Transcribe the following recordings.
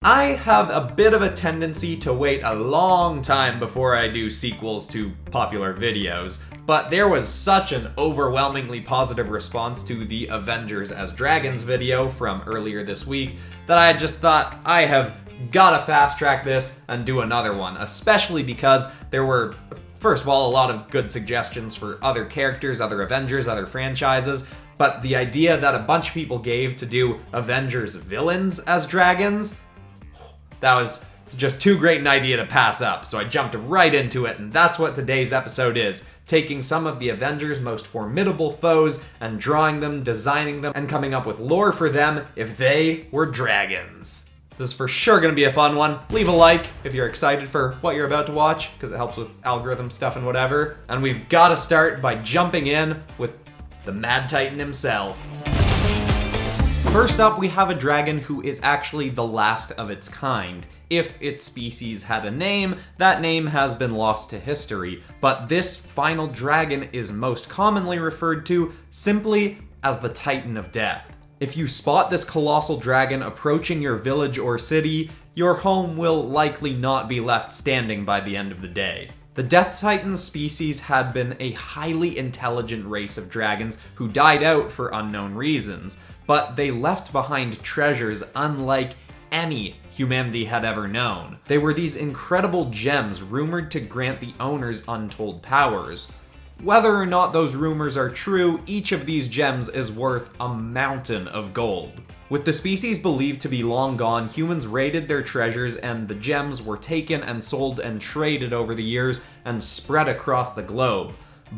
I have a bit of a tendency to wait a long time before I do sequels to popular videos, but there was such an overwhelmingly positive response to the Avengers as Dragons video from earlier this week that I just thought I have gotta fast track this and do another one, especially because there were, first of all, a lot of good suggestions for other characters, other Avengers, other franchises, but the idea that a bunch of people gave to do Avengers Villains as dragons, that was just too great an idea to pass up, so I jumped right into it, and that's what today's episode is. Taking some of the Avengers' most formidable foes and drawing them, designing them, and coming up with lore for them if they were dragons. This is for sure going to be a fun one. Leave a like if you're excited for what you're about to watch, because it helps with algorithm stuff and whatever. And we've got to start by jumping in with the Mad Titan himself. First up, we have a dragon who is actually the last of its kind. If its species had a name, that name has been lost to history, but this final dragon is most commonly referred to simply as the Titan of Death. If you spot this colossal dragon approaching your village or city, your home will likely not be left standing by the end of the day. The Death Titan species had been a highly intelligent race of dragons who died out for unknown reasons, but they left behind treasures unlike any humanity had ever known. They were these incredible gems rumored to grant the owners untold powers. Whether or not those rumors are true, each of these gems is worth a mountain of gold. With the species believed to be long gone, humans raided their treasures and the gems were taken and sold and traded over the years and spread across the globe.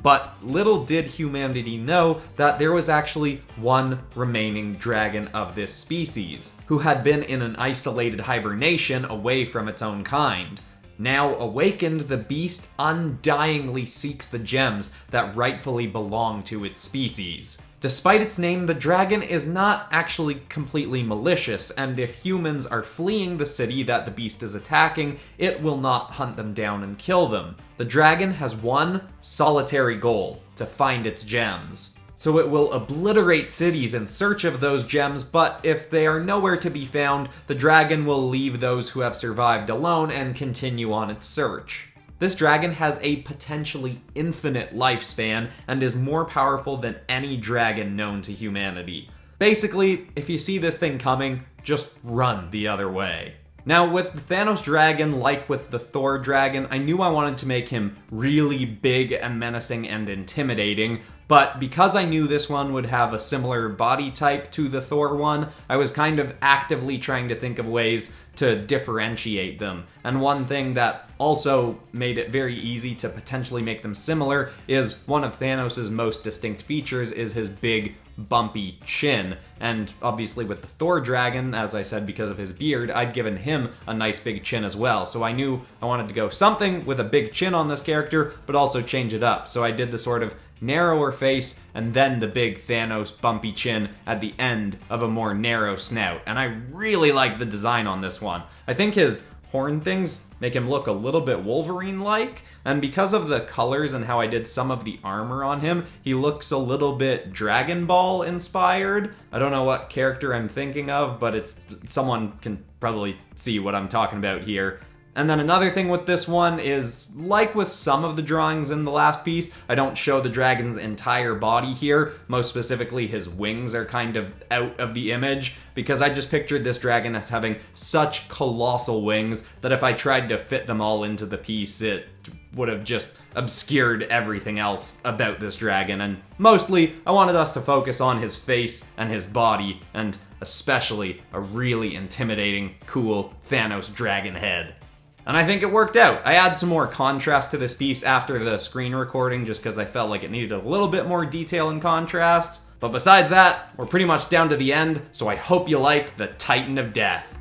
But little did humanity know that there was actually one remaining dragon of this species, who had been in an isolated hibernation away from its own kind. Now awakened, the beast undyingly seeks the gems that rightfully belong to its species. Despite its name, the dragon is not actually completely malicious, and if humans are fleeing the city that the beast is attacking, it will not hunt them down and kill them. The dragon has one solitary goal: to find its gems. So it will obliterate cities in search of those gems, but if they are nowhere to be found, the dragon will leave those who have survived alone and continue on its search. This dragon has a potentially infinite lifespan and is more powerful than any dragon known to humanity. Basically, if you see this thing coming, just run the other way. Now, with the Thanos dragon, like with the Thor dragon, I knew I wanted to make him really big and menacing and intimidating, but because I knew this one would have a similar body type to the Thor one, I was kind of actively trying to think of ways to differentiate them. And one thing that also made it very easy to potentially make them similar is one of Thanos' most distinct features is his big, bumpy chin. And obviously with the Thor dragon, as I said, because of his beard, I'd given him a nice big chin as well. So I knew I wanted to go something with a big chin on this character, but also change it up. So I did the sort of narrower face and then the big Thanos bumpy chin at the end of a more narrow snout. And I really like the design on this one. I think his horn things make him look a little bit Wolverine-like, and because of the colors and how I did some of the armor on him, he looks a little bit Dragon Ball inspired. I don't know what character I'm thinking of, but someone can probably see what I'm talking about here. And then another thing with this one is, like with some of the drawings in the last piece, I don't show the dragon's entire body here. Most specifically, his wings are kind of out of the image, because I just pictured this dragon as having such colossal wings that if I tried to fit them all into the piece, it would have just obscured everything else about this dragon. And mostly, I wanted us to focus on his face and his body, and especially a really intimidating, cool Thanos dragon head. And I think it worked out. I add some more contrast to this piece after the screen recording just because I felt like it needed a little bit more detail and contrast. But besides that, we're pretty much down to the end, so I hope you like the Titan of Death.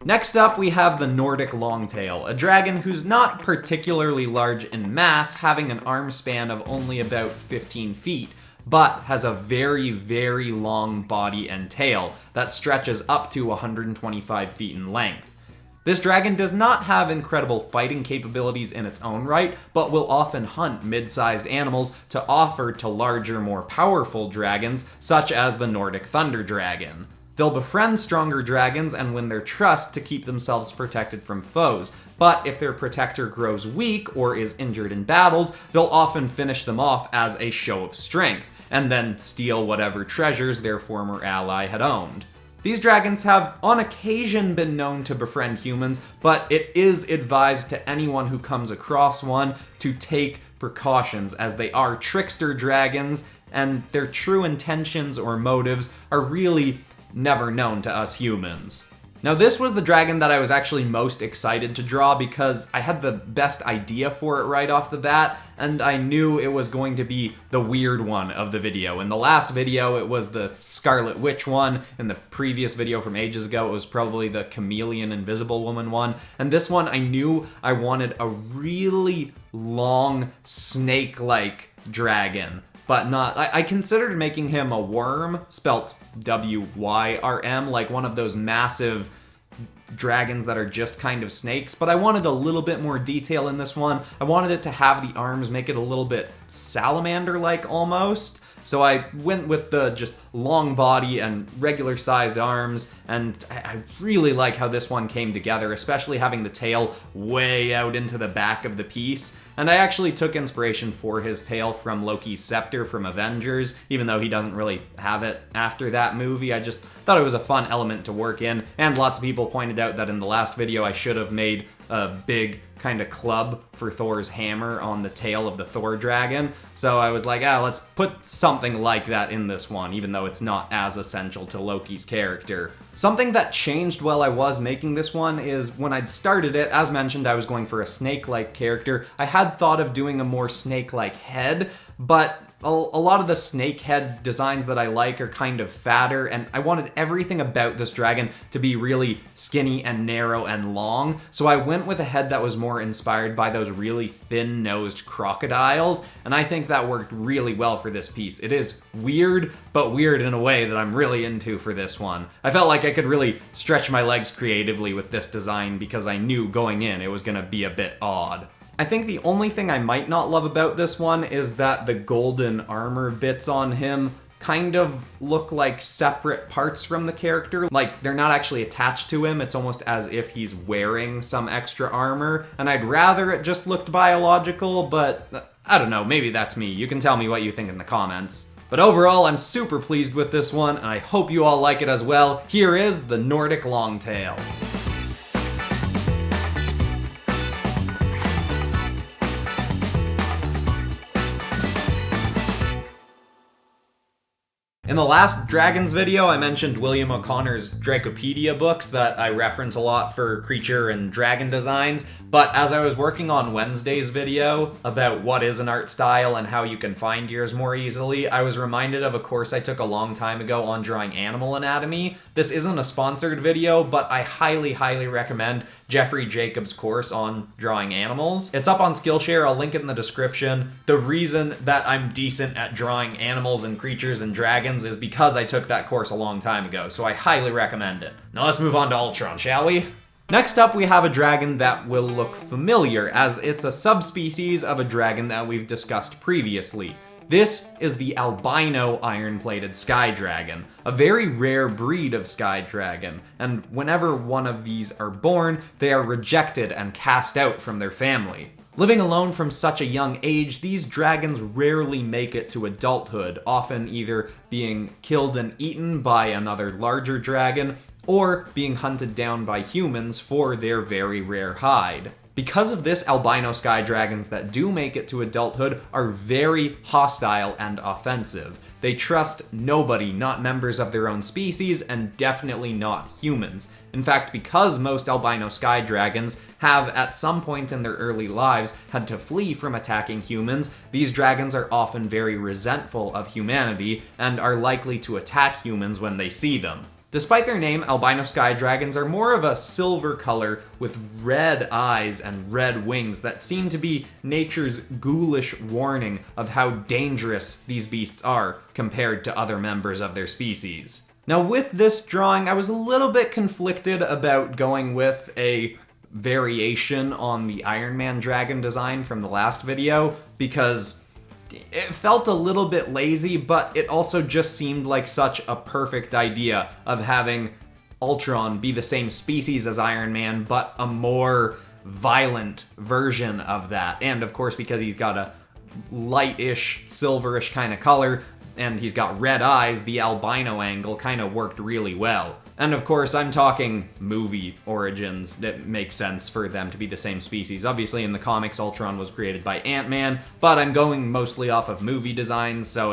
Next up, we have the Nordic Longtail, a dragon who's not particularly large in mass, having an arm span of only about 15 feet, but has a very, very long body and tail that stretches up to 125 feet in length. This dragon does not have incredible fighting capabilities in its own right, but will often hunt mid-sized animals to offer to larger, more powerful dragons, such as the Nordic thunder dragon. They'll befriend stronger dragons and win their trust to keep themselves protected from foes, but if their protector grows weak or is injured in battles, they'll often finish them off as a show of strength, and then steal whatever treasures their former ally had owned. These dragons have on occasion been known to befriend humans, but it is advised to anyone who comes across one to take precautions, as they are trickster dragons, and their true intentions or motives are really never known to us humans. Now, this was the dragon that I was actually most excited to draw because I had the best idea for it right off the bat, and I knew it was going to be the weird one of the video. In the last video, it was the Scarlet Witch one. In the previous video from ages ago, it was probably the Chameleon Invisible Woman one. And this one, I knew I wanted a really long, snake-like dragon. But not, I considered making him a worm, spelt W-Y-R-M, like one of those massive dragons that are just kind of snakes, but I wanted a little bit more detail in this one. I wanted it to have the arms make it a little bit salamander-like almost. So I went with the just long body and regular sized arms, and I really like how this one came together, especially having the tail way out into the back of the piece. And I actually took inspiration for his tail from Loki's scepter from Avengers, even though he doesn't really have it after that movie. I just thought it was a fun element to work in, and lots of people pointed out that in the last video I should have made a big kind of club for Thor's hammer on the tail of the Thor dragon. So I was like, let's put something like that in this one, even though it's not as essential to Loki's character. Something that changed while I was making this one is when I'd started it, as mentioned, I was going for a snake-like character. I had thought of doing a more snake-like head, but a lot of the snake head designs that I like are kind of fatter, and I wanted everything about this dragon to be really skinny and narrow and long, so I went with a head that was more inspired by those really thin-nosed crocodiles, and I think that worked really well for this piece. It is weird, but weird in a way that I'm really into for this one. I felt like I could really stretch my legs creatively with this design because I knew going in it was going to be a bit odd. I think the only thing I might not love about this one is that the golden armor bits on him kind of look like separate parts from the character. Like, they're not actually attached to him. It's almost as if he's wearing some extra armor, and I'd rather it just looked biological, but I don't know, maybe that's me. You can tell me what you think in the comments. But overall, I'm super pleased with this one, and I hope you all like it as well. Here is the Nordic Longtail. In the last Dragons video, I mentioned William O'Connor's Dracopedia books that I reference a lot for creature and dragon designs, but as I was working on Wednesday's video about what is an art style and how you can find yours more easily, I was reminded of a course I took a long time ago on drawing animal anatomy. This isn't a sponsored video, but I highly recommend Jeffrey Jacobs' course on drawing animals. It's up on Skillshare, I'll link it in the description. The reason that I'm decent at drawing animals and creatures and dragons is because I took that course a long time ago, so I highly recommend it. Now let's move on to Ultron, shall we? Next up, we have a dragon that will look familiar, as it's a subspecies of a dragon that we've discussed previously. This is the albino iron-plated skydragon, a very rare breed of skydragon, and whenever one of these are born, they are rejected and cast out from their family. Living alone from such a young age, these dragons rarely make it to adulthood, often either being killed and eaten by another larger dragon, or being hunted down by humans for their very rare hide. Because of this, albino sky dragons that do make it to adulthood are very hostile and offensive. They trust nobody, not members of their own species, and definitely not humans. In fact, because most albino sky dragons have at some point in their early lives had to flee from attacking humans, these dragons are often very resentful of humanity and are likely to attack humans when they see them. Despite their name, albino sky dragons are more of a silver color with red eyes and red wings that seem to be nature's ghoulish warning of how dangerous these beasts are compared to other members of their species. Now with this drawing, I was a little bit conflicted about going with a variation on the Iron Man dragon design from the last video, because it felt a little bit lazy, but it also just seemed like such a perfect idea of having Ultron be the same species as Iron Man, but a more violent version of that. And of course, because he's got a lightish, silverish kind of color, and he's got red eyes, the albino angle kind of worked really well. And of course, I'm talking movie origins. It makes sense for them to be the same species. Obviously, in the comics, Ultron was created by Ant-Man, but I'm going mostly off of movie designs, so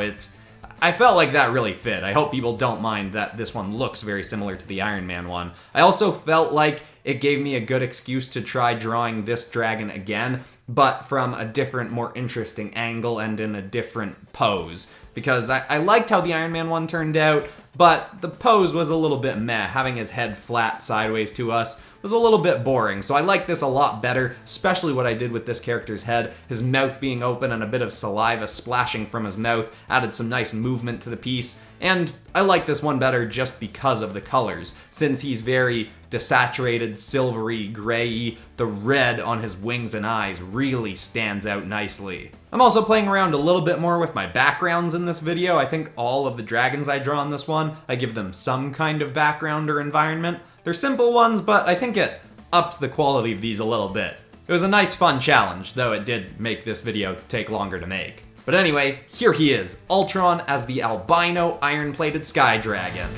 I felt like that really fit. I hope people don't mind that this one looks very similar to the Iron Man one. I also felt like it gave me a good excuse to try drawing this dragon again, but from a different, more interesting angle and in a different pose. Because I liked how the Iron Man one turned out, but the pose was a little bit meh. Having his head flat sideways to us was a little bit boring, so I like this a lot better, especially what I did with this character's head. His mouth being open and a bit of saliva splashing from his mouth added some nice movement to the piece, and I like this one better just because of the colors. Since he's very desaturated, silvery, gray-y, the red on his wings and eyes really stands out nicely. I'm also playing around a little bit more with my backgrounds in this video. I think all of the dragons I draw in this one, I give them some kind of background or environment. They're simple ones, but I think it ups the quality of these a little bit. It was a nice, fun challenge, though it did make this video take longer to make. But anyway, here he is, Ultron as the albino iron-plated skydragon.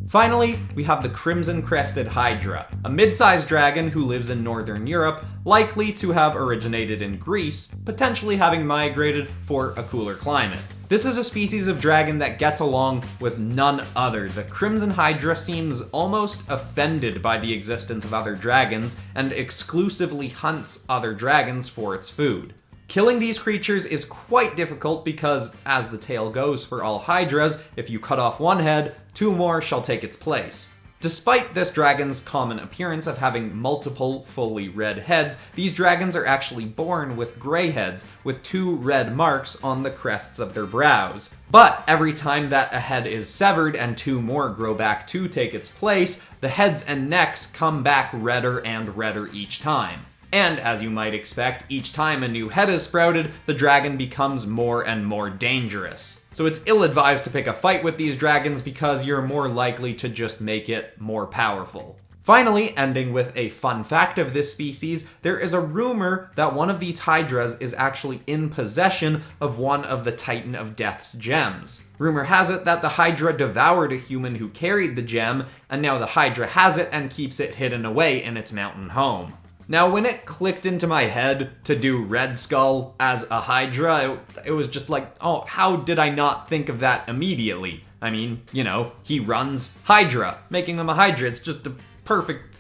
Finally, we have the crimson-crested Hydra, a mid-sized dragon who lives in Northern Europe, likely to have originated in Greece, potentially having migrated for a cooler climate. This is a species of dragon that gets along with none other. The Crimson Hydra seems almost offended by the existence of other dragons and exclusively hunts other dragons for its food. Killing these creatures is quite difficult because, as the tale goes for all Hydras, if you cut off one head, two more shall take its place. Despite this dragon's common appearance of having multiple fully red heads, these dragons are actually born with gray heads, with two red marks on the crests of their brows. But every time that a head is severed and two more grow back to take its place, the heads and necks come back redder and redder each time. And, as you might expect, each time a new head is sprouted, the dragon becomes more and more dangerous. So it's ill-advised to pick a fight with these dragons because you're more likely to just make it more powerful. Finally, ending with a fun fact of this species, there is a rumor that one of these Hydras is actually in possession of one of the Titan of Death's gems. Rumor has it that the Hydra devoured a human who carried the gem, and now the Hydra has it and keeps it hidden away in its mountain home. Now, when it clicked into my head to do Red Skull as a Hydra, it was just like, oh, how did I not think of that immediately? I mean, you know, he runs Hydra, making them a Hydra. It's just the perfect...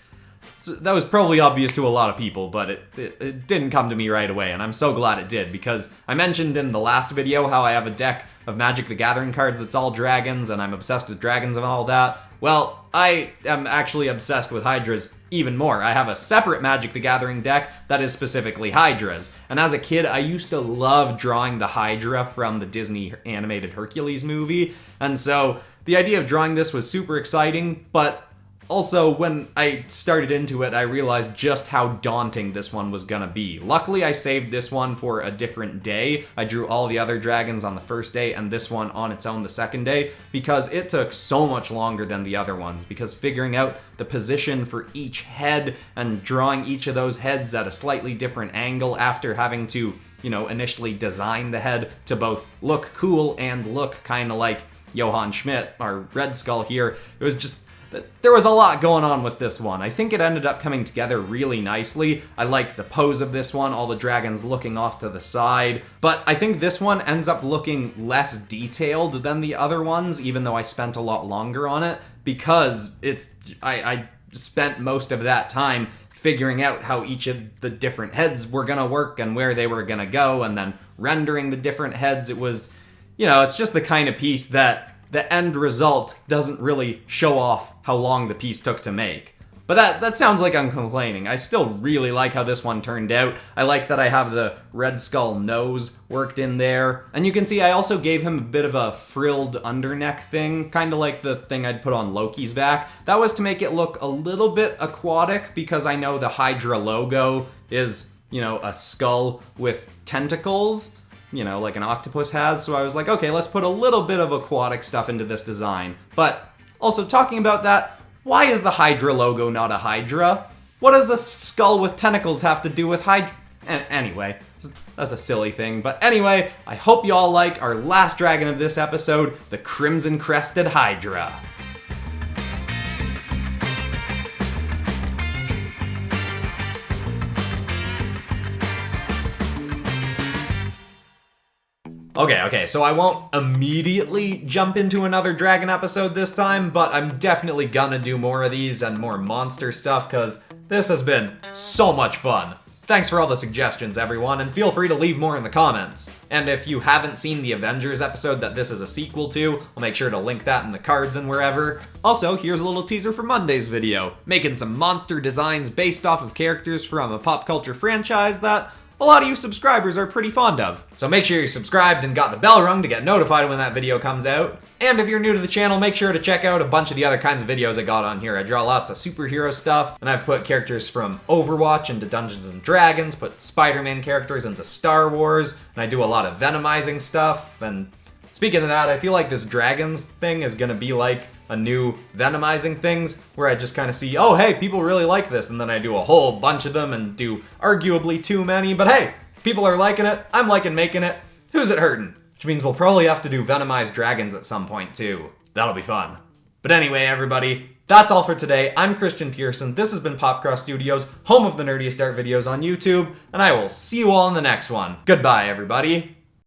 So that was probably obvious to a lot of people, but it didn't come to me right away, and I'm so glad it did, because I mentioned in the last video how I have a deck of Magic the Gathering cards that's all dragons, and I'm obsessed with dragons and all that. Well, I am actually obsessed with Hydras even more. I have a separate Magic the Gathering deck that is specifically Hydras, and as a kid, I used to love drawing the Hydra from the Disney animated Hercules movie, and so the idea of drawing this was super exciting, but also, when I started into it, I realized just how daunting this one was gonna be. Luckily, I saved this one for a different day. I drew all the other dragons on the first day and this one on its own the second day, because it took so much longer than the other ones, because figuring out the position for each head and drawing each of those heads at a slightly different angle after having to, you know, initially design the head to both look cool and look kind of like Johann Schmidt, our Red Skull here, it was just... There was a lot going on with this one. I think it ended up coming together really nicely. I like the pose of this one, all the dragons looking off to the side. But I think this one ends up looking less detailed than the other ones, even though I spent a lot longer on it, because I spent most of that time figuring out how each of the different heads were gonna work and where they were gonna go, and then rendering the different heads. It was, you know, it's just the kind of piece that the end result doesn't really show off how long the piece took to make. But that sounds like I'm complaining. I still really like how this one turned out. I like that I have the Red Skull nose worked in there. And you can see I also gave him a bit of a frilled underneck thing, kind of like the thing I'd put on Loki's back. That was to make it look a little bit aquatic, because I know the Hydra logo is, you know, a skull with tentacles, you know, like an octopus has. So I was like, okay, let's put a little bit of aquatic stuff into this design. But also talking about that, why is the Hydra logo not a Hydra? What does a skull with tentacles have to do with Hydra? Anyway, that's a silly thing. But anyway, I hope you all like our last dragon of this episode, the Crimson Crested Hydra. Okay, so I won't immediately jump into another dragon episode this time, but I'm definitely gonna do more of these and more monster stuff, because this has been so much fun. Thanks for all the suggestions, everyone, and feel free to leave more in the comments. And if you haven't seen the Avengers episode that this is a sequel to, I'll make sure to link that in the cards and wherever. Also, here's a little teaser for Monday's video, making some monster designs based off of characters from a pop culture franchise that a lot of you subscribers are pretty fond of. So make sure you're subscribed and got the bell rung to get notified when that video comes out. And if you're new to the channel, make sure to check out a bunch of the other kinds of videos I got on here. I draw lots of superhero stuff, and I've put characters from Overwatch into Dungeons & Dragons, put Spider-Man characters into Star Wars, and I do a lot of Venomizing stuff, and speaking of that, I feel like this dragons thing is gonna be like a new Venomizing things, where I just kind of see, oh hey, people really like this, and then I do a whole bunch of them and do arguably too many, but hey, if people are liking it, I'm liking making it, who's it hurting? Which means we'll probably have to do Venomized dragons at some point too. That'll be fun. But anyway, everybody, that's all for today. I'm Christian Pearson, this has been PopCross Studios, home of the nerdiest art videos on YouTube, and I will see you all in the next one. Goodbye, everybody.